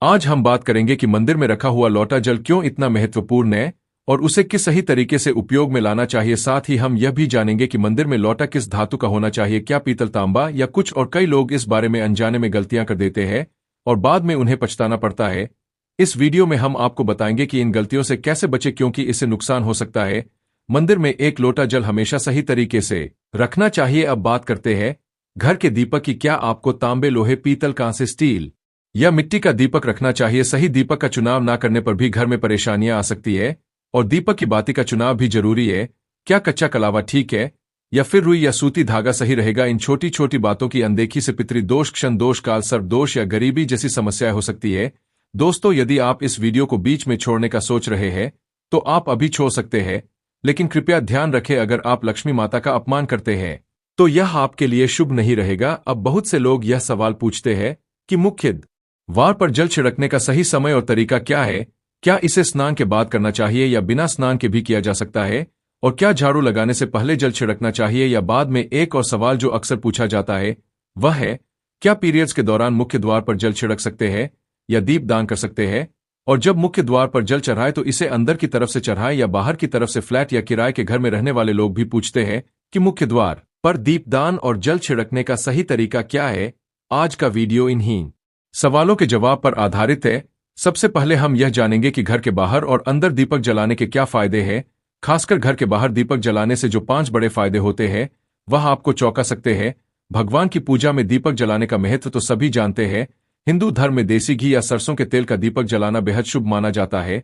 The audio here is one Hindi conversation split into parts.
आज हम बात करेंगे कि मंदिर में रखा हुआ लौटा जल क्यों इतना महत्वपूर्ण है और उसे किस सही तरीके से उपयोग में लाना चाहिए। साथ ही हम यह भी जानेंगे कि मंदिर में लौटा किस धातु का होना चाहिए, क्या पीतल, तांबा या कुछ और। कई लोग इस बारे में अनजाने में गलतियां कर देते हैं और बाद में उन्हें पछताना पड़ता है। इस वीडियो में हम आपको बताएंगे कि इन गलतियों से कैसे बचें, क्योंकि इससे नुकसान हो सकता है। मंदिर में एक लोटा जल हमेशा सही तरीके से रखना चाहिए। अब बात करते हैं घर के दीपक की। क्या आपको तांबे, लोहे, पीतल, कांसे, स्टील या मिट्टी का दीपक रखना चाहिए? सही दीपक का चुनाव ना करने पर भी घर में परेशानियां आ सकती है। और दीपक की बाती का चुनाव भी जरूरी है। क्या कच्चा कलावा ठीक है या फिर रुई या सूती धागा सही रहेगा? इन छोटी छोटी बातों की अनदेखी से पितृदोष, क्षण दोष, काल सर्प दोष या गरीबी जैसी समस्याएं हो सकती है। दोस्तों, यदि आप इस वीडियो को बीच में छोड़ने का सोच रहे हैं तो आप अभी छोड़ सकते हैं, लेकिन कृपया ध्यान रखें, अगर आप लक्ष्मी माता का अपमान करते हैं तो यह आपके लिए शुभ नहीं रहेगा। अब बहुत से लोग यह सवाल पूछते हैं कि मुख्य द्वार पर जल छिड़कने का सही समय और तरीका क्या है? क्या इसे स्नान के बाद करना चाहिए या बिना स्नान के भी किया जा सकता है? और क्या झाड़ू लगाने से पहले जल छिड़कना चाहिए या बाद में? एक और सवाल जो अक्सर पूछा जाता है वह है, क्या पीरियड्स के दौरान मुख्य द्वार पर जल छिड़क सकते हैं या दीप दान कर सकते हैं? और जब मुख्य द्वार पर जल चढ़ाए तो इसे अंदर की तरफ से चढ़ाए या बाहर की तरफ से? फ्लैट या किराए के घर में रहने वाले लोग भी पूछते हैं कि मुख्य द्वार पर दीपदान और जल छिड़कने का सही तरीका क्या है। आज का वीडियो इन्हीं सवालों के जवाब पर आधारित है। सबसे पहले हम यह जानेंगे कि घर के बाहर और अंदर दीपक जलाने के क्या फायदे हैं। खासकर घर के बाहर दीपक जलाने से जो 5 बड़े फायदे होते हैं वह आपको चौंका सकते हैं। भगवान की पूजा में दीपक जलाने का महत्व तो सभी जानते हैं। हिंदू धर्म में देसी घी या सरसों के तेल का दीपक जलाना बेहद शुभ माना जाता है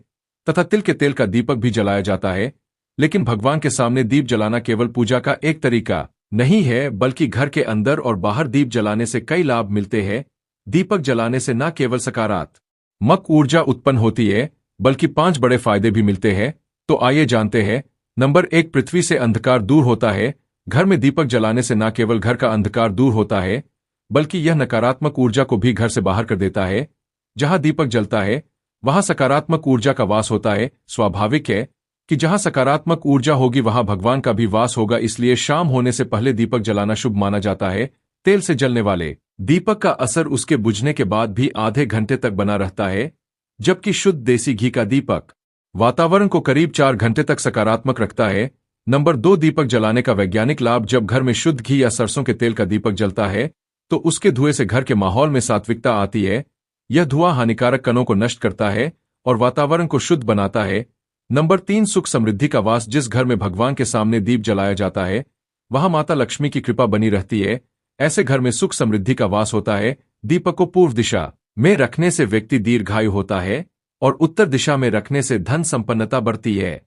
तथा तिल के तेल का दीपक भी जलाया जाता है। लेकिन भगवान के सामने दीप जलाना केवल पूजा का एक तरीका नहीं है, बल्कि घर के अंदर और बाहर दीप जलाने से कई लाभ मिलते हैं। दीपक जलाने से न केवल सकारात्मक ऊर्जा उत्पन्न होती है बल्कि 5 बड़े फायदे भी मिलते हैं। तो आइए जानते हैं। नंबर 1, पृथ्वी से अंधकार दूर होता है। घर में दीपक जलाने से न केवल घर का अंधकार दूर होता है बल्कि यह नकारात्मक ऊर्जा को भी घर से बाहर कर देता है। जहां दीपक जलता है वहां सकारात्मक ऊर्जा का वास होता है। स्वाभाविक है कि जहां सकारात्मक ऊर्जा होगी वहां भगवान का भी वास होगा, इसलिए शाम होने से पहले दीपक जलाना शुभ माना जाता है। तेल से जलने वाले दीपक का असर उसके बुझने के बाद भी आधे घंटे तक बना रहता है, जबकि शुद्ध देसी घी का दीपक वातावरण को करीब 4 घंटे तक सकारात्मक रखता है। नंबर 2, दीपक जलाने का वैज्ञानिक लाभ। जब घर में शुद्ध घी या सरसों के तेल का दीपक जलता है तो उसके धुएं से घर के माहौल में सात्विकता आती है। यह धुआं हानिकारक कणों को नष्ट करता है और वातावरण को शुद्ध बनाता है। नंबर 3, सुख समृद्धि का वास। जिस घर में भगवान के सामने दीप जलाया जाता है वहां माता लक्ष्मी की कृपा बनी रहती है। ऐसे घर में सुख समृद्धि का वास होता है। दीपक को पूर्व दिशा में रखने से व्यक्ति दीर्घायु होता है और उत्तर दिशा में रखने से धन संपन्नता बढ़ती है।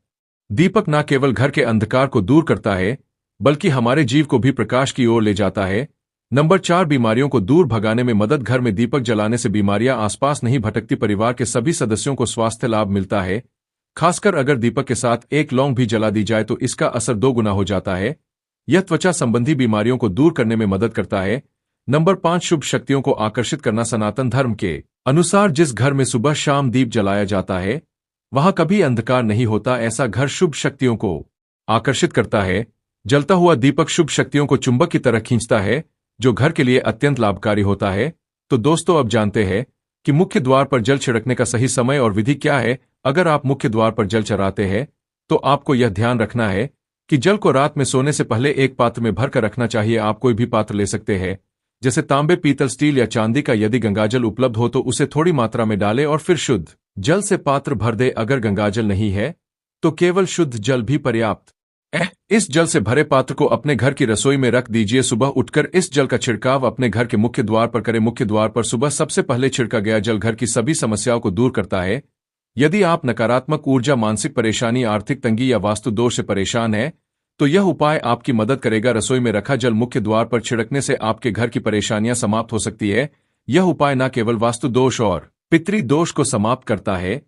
दीपक न केवल घर के अंधकार को दूर करता है बल्कि हमारे जीव को भी प्रकाश की ओर ले जाता है। नंबर 4, बीमारियों को दूर भगाने में मदद। घर में दीपक जलाने से बीमारियां आसपास नहीं भटकती, परिवार के सभी सदस्यों को स्वास्थ्य लाभ मिलता है। खासकर अगर दीपक के साथ एक लौंग भी जला दी जाए तो इसका असर 2 गुना हो जाता है। यह त्वचा संबंधी बीमारियों को दूर करने में मदद करता है। नंबर 5, शुभ शक्तियों को आकर्षित करना। सनातन धर्म के अनुसार जिस घर में सुबह शाम दीप जलाया जाता है वहां कभी अंधकार नहीं होता। ऐसा घर शुभ शक्तियों को आकर्षित करता है। जलता हुआ दीपक शुभ शक्तियों को चुंबक की तरह खींचता है, जो घर के लिए अत्यंत लाभकारी होता है। तो दोस्तों, अब जानते हैं कि मुख्य द्वार पर जल छिड़कने का सही समय और विधि क्या है। अगर आप मुख्य द्वार पर जल चढ़ाते हैं तो आपको यह ध्यान रखना है कि जल को रात में सोने से पहले एक पात्र में भरकर रखना चाहिए। आप कोई भी पात्र ले सकते हैं, जैसे तांबे, पीतल, स्टील या चांदी का। यदि गंगाजल उपलब्ध हो तो उसे थोड़ी मात्रा में डालें और फिर शुद्ध जल से पात्र भर दे। अगर गंगाजल नहीं है तो केवल शुद्ध जल भी पर्याप्त है। इस जल से भरे पात्र को अपने घर की रसोई में रख दीजिए। सुबह उठकर इस जल का छिड़काव अपने घर के मुख्य द्वार पर करें। मुख्य द्वार पर सुबह सबसे पहले छिड़का गया जल घर की सभी समस्याओं को दूर करता है। यदि आप नकारात्मक ऊर्जा, मानसिक परेशानी, आर्थिक तंगी या वास्तु दोष से परेशान हैं तो यह उपाय आपकी मदद करेगा। रसोई में रखा जल मुख्य द्वार पर छिड़कने से आपके घर की परेशानियां समाप्त हो सकती है। यह उपाय न केवल वास्तु दोष और पितृ दोष को समाप्त करता है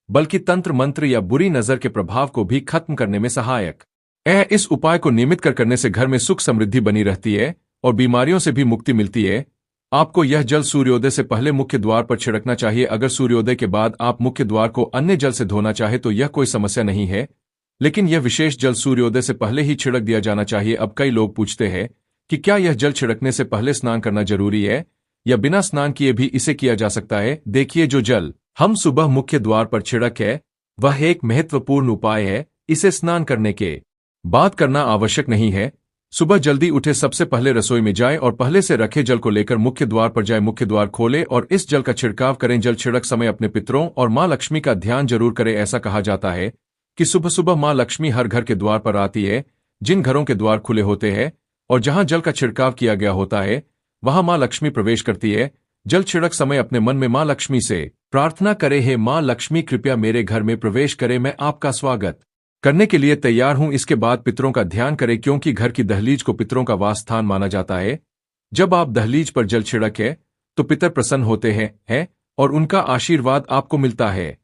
बल्कि तंत्र मंत्र या बुरी नजर के प्रभाव को भी खत्म करने में सहायक है। इस उपाय को नियमित करने से घर में सुख समृद्धि बनी रहती है और बीमारियों से भी मुक्ति मिलती है। आपको यह जल सूर्योदय से पहले मुख्य द्वार पर छिड़कना चाहिए। अगर सूर्योदय के बाद आप मुख्य द्वार को अन्य जल से धोना चाहे तो यह कोई समस्या नहीं है, लेकिन यह विशेष जल सूर्योदय से पहले ही छिड़क दिया जाना चाहिए। अब कई लोग पूछते हैं कि क्या यह जल छिड़कने से पहले स्नान करना जरूरी है या बिना स्नान किए भी इसे किया जा सकता है। देखिए, जो जल हम सुबह मुख्य द्वार पर छिड़क है, वह एक महत्वपूर्ण उपाय है। इसे स्नान करने के बाद करना आवश्यक नहीं है। सुबह जल्दी उठे, सबसे पहले रसोई में जाए और पहले से रखे जल को लेकर मुख्य द्वार पर जाए। मुख्य द्वार खोले और इस जल का छिड़काव करें। जल छिड़क समय अपने पितरों और मां लक्ष्मी का ध्यान जरूर करें। ऐसा कहा जाता है कि सुबह सुबह मां लक्ष्मी हर घर के द्वार पर आती है। जिन घरों के द्वार खुले होते हैं और जहां जल का छिड़काव किया गया होता है, वहां मां लक्ष्मी प्रवेश करती है। जल छिड़क समय अपने मन में मां लक्ष्मी से प्रार्थना करे, हे मां लक्ष्मी, कृपया मेरे घर में प्रवेश करें, मैं आपका स्वागत करने के लिए तैयार हूं। इसके बाद पितरों का ध्यान करें, क्योंकि घर की दहलीज को पितरों का वास स्थान माना जाता है। जब आप दहलीज पर जल छिड़के तो पितर प्रसन्न होते हैं और उनका आशीर्वाद आपको मिलता है।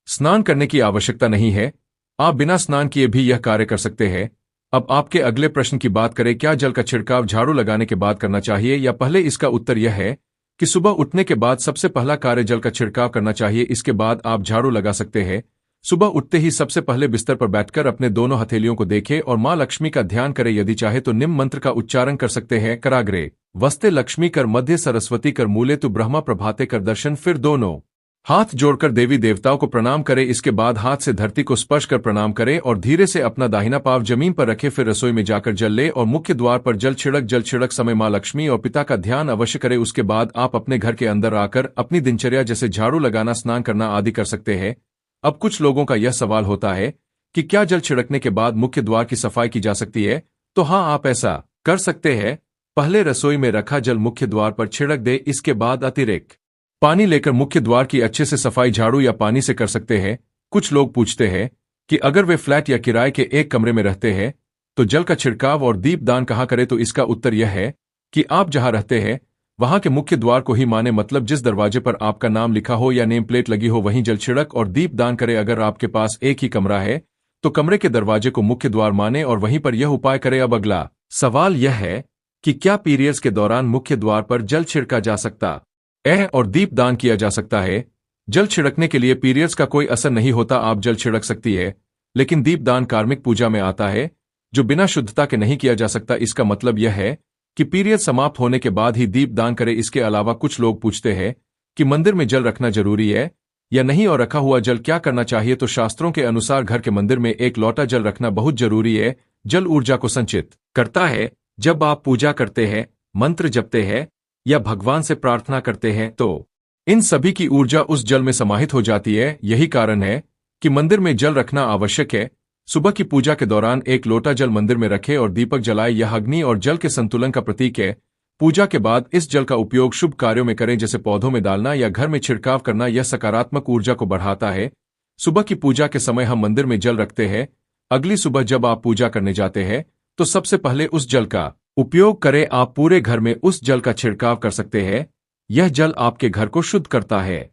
स्नान करने की आवश्यकता नहीं है, आप बिना स्नान किए भी यह कार्य कर सकते हैं। अब आपके अगले प्रश्न की बात करें, क्या जल का छिड़काव झाड़ू लगाने के बाद करना चाहिए या पहले? इसका उत्तर यह है कि सुबह उठने के बाद सबसे पहला कार्य जल का छिड़काव करना चाहिए। इसके बाद आप झाड़ू लगा सकते हैं। सुबह उठते ही सबसे पहले बिस्तर पर बैठकर अपने दोनों हथेलियों को देखें और मां लक्ष्मी का ध्यान करें। यदि चाहे तो निम्न मंत्र का उच्चारण कर सकते हैं। कराग्रे वस्ते लक्ष्मी कर, मध्य सरस्वती कर, मूले तु ब्रह्मा प्रभाते कर दर्शन। फिर दोनों हाथ जोड़कर देवी देवताओं को प्रणाम करें। इसके बाद हाथ से धरती को स्पर्श कर प्रणाम करें और धीरे से अपना दाहिना पांव जमीन पर रखें। फिर रसोई में जाकर जल ले और मुख्य द्वार पर जल छिड़क समय मां लक्ष्मी और पिता का ध्यान अवश्य करें। उसके बाद आप अपने घर के अंदर आकर अपनी दिनचर्या जैसे झाड़ू लगाना, स्नान करना आदि कर सकते हैं। अब कुछ लोगों का यह सवाल होता है कि क्या जल छिड़कने के बाद मुख्य द्वार की सफाई की जा सकती है? तो हाँ, आप ऐसा कर सकते हैं। पहले रसोई में रखा जल मुख्य द्वार पर छिड़क दे। इसके बाद अतिरिक्त पानी लेकर मुख्य द्वार की अच्छे से सफाई झाड़ू या पानी से कर सकते हैं। कुछ लोग पूछते हैं कि अगर वे फ्लैट या किराए के एक कमरे में रहते हैं तो जल का छिड़काव और दीपदान कहाँ करें? तो इसका उत्तर यह है कि आप जहां रहते हैं वहां के मुख्य द्वार को ही माने, मतलब जिस दरवाजे पर आपका नाम लिखा हो या नेम प्लेट लगी हो वहीं जल छिड़क और दीपदान करें। अगर आपके पास एक ही कमरा है तो कमरे के दरवाजे को मुख्य द्वार माने और वहीं पर यह उपाय करें। अब अगला सवाल यह है कि क्या पीरियड्स के दौरान मुख्य द्वार पर जल छिड़का जा सकता है और दीपदान किया जा सकता है? जल छिड़कने के लिए पीरियड्स का कोई असर नहीं होता, आप जल छिड़क सकती है, लेकिन दीपदान कार्मिक पूजा में आता है जो बिना शुद्धता के नहीं किया जा सकता। इसका मतलब यह है कि पीरियड समाप्त होने के बाद ही दीपदान करें। इसके अलावा कुछ लोग पूछते हैं कि मंदिर में जल रखना जरूरी है या नहीं और रखा हुआ जल क्या करना चाहिए? तो शास्त्रों के अनुसार घर के मंदिर में एक लोटा जल रखना बहुत जरूरी है। जल ऊर्जा को संचित करता है। जब आप पूजा करते हैं, मंत्र जपते हैं या भगवान से प्रार्थना करते हैं तो इन सभी की ऊर्जा उस जल में समाहित हो जाती है। यही कारण है कि मंदिर में जल रखना आवश्यक है। सुबह की पूजा के दौरान एक लोटा जल मंदिर में रखें और दीपक जलाए। यह अग्नि और जल के संतुलन का प्रतीक है। पूजा के बाद इस जल का उपयोग शुभ कार्यों में करें, जैसे पौधों में डालना या घर में छिड़काव करना। यह सकारात्मक ऊर्जा को बढ़ाता है। सुबह की पूजा के समय हम मंदिर में जल रखते हैं। अगली सुबह जब आप पूजा करने जाते हैं तो सबसे पहले उस जल का उपयोग करें। आप पूरे घर में उस जल का छिड़काव कर सकते हैं। यह जल आपके घर को शुद्ध करता है,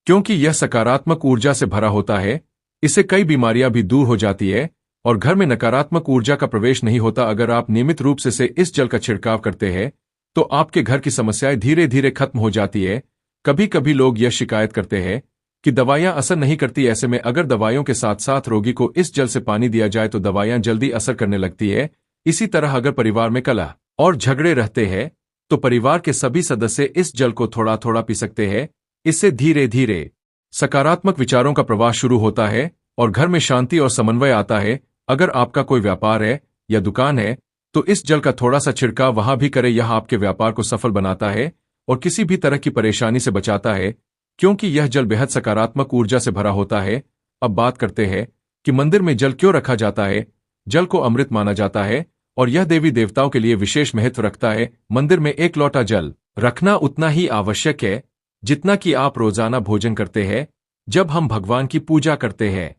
क्योंकि यह सकारात्मक ऊर्जा से भरा होता है। इससे कई बीमारियां भी दूर हो जाती है और घर में नकारात्मक ऊर्जा का प्रवेश नहीं होता। अगर आप नियमित रूप से इस जल का छिड़काव करते हैं तो आपके घर की समस्याएं धीरे धीरे खत्म हो जाती है। कभी कभी लोग यह शिकायत करते हैं कि दवाइयां असर नहीं करती। ऐसे में अगर दवाइयों के साथ साथ रोगी को इस जल से पानी दिया जाए तो दवाइयां जल्दी असर करने लगती है। इसी तरह अगर परिवार में कलह और झगड़े रहते हैं तो परिवार के सभी सदस्य इस जल को थोड़ा थोड़ा पी सकते हैं। इससे धीरे धीरे सकारात्मक विचारों का प्रवाह शुरू होता है और घर में शांति और समन्वय आता है। अगर आपका कोई व्यापार है या दुकान है तो इस जल का थोड़ा सा छिड़काव वहां भी करें। यह आपके व्यापार को सफल बनाता है और किसी भी तरह की परेशानी से बचाता है, क्योंकि यह जल बेहद सकारात्मक ऊर्जा से भरा होता है। अब बात करते हैं कि मंदिर में जल क्यों रखा जाता है। जल को अमृत माना जाता है और यह देवी देवताओं के लिए विशेष महत्व रखता है। मंदिर में एक लोटा जल रखना उतना ही आवश्यक है जितना कि आप रोजाना भोजन करते हैं। जब हम भगवान की पूजा करते हैं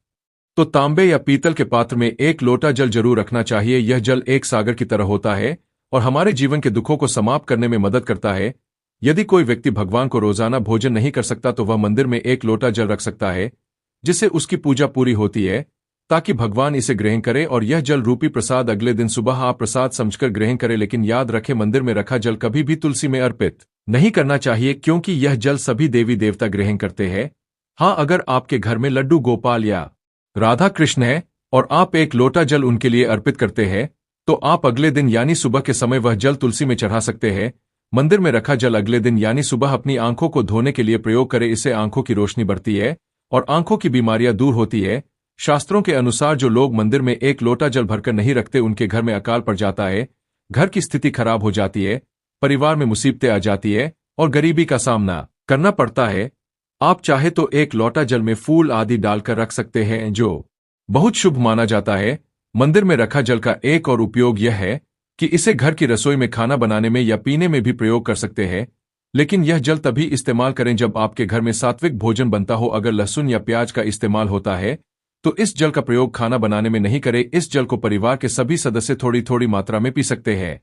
तो तांबे या पीतल के पात्र में एक लोटा जल जरूर रखना चाहिए। यह जल एक सागर की तरह होता है और हमारे जीवन के दुखों को समाप्त करने में मदद करता है। यदि कोई व्यक्ति भगवान को रोजाना भोजन नहीं कर सकता तो वह मंदिर में एक लोटा जल रख सकता है, जिससे उसकी पूजा पूरी होती है, ताकि भगवान इसे ग्रहण करे। और यह जल रूपी प्रसाद अगले दिन सुबह आप प्रसाद समझकर ग्रहण करें। लेकिन याद रखें, मंदिर में रखा जल कभी भी तुलसी में अर्पित नहीं करना चाहिए, क्योंकि यह जल सभी देवी देवता ग्रहण करते हैं। हाँ, अगर आपके घर में लड्डू गोपाल या राधा कृष्ण है और आप एक लोटा जल उनके लिए अर्पित करते हैं तो आप अगले दिन यानी सुबह के समय वह जल तुलसी में चढ़ा सकते हैं। मंदिर में रखा जल अगले दिन यानी सुबह अपनी आंखों को धोने के लिए प्रयोग करें। इससे आंखों की रोशनी बढ़ती है और आंखों की बीमारियां दूर होती है। शास्त्रों के अनुसार जो लोग मंदिर में एक लोटा जल भरकर नहीं रखते उनके घर में अकाल पड़ जाता है, घर की स्थिति खराब हो जाती है, परिवार में मुसीबतें आ जाती है और गरीबी का सामना करना पड़ता है। आप चाहे तो एक लोटा जल में फूल आदि डालकर रख सकते हैं, जो बहुत शुभ माना जाता है। मंदिर में रखा जल का एक और उपयोग यह है कि इसे घर की रसोई में खाना बनाने में या पीने में भी प्रयोग कर सकते हैं, लेकिन यह जल तभी इस्तेमाल करें जब आपके घर में सात्विक भोजन बनता हो। अगर लहसुन या प्याज का इस्तेमाल होता है तो इस जल का प्रयोग खाना बनाने में नहीं करें। इस जल को परिवार के सभी सदस्य थोड़ी थोड़ी मात्रा में पी सकते हैं।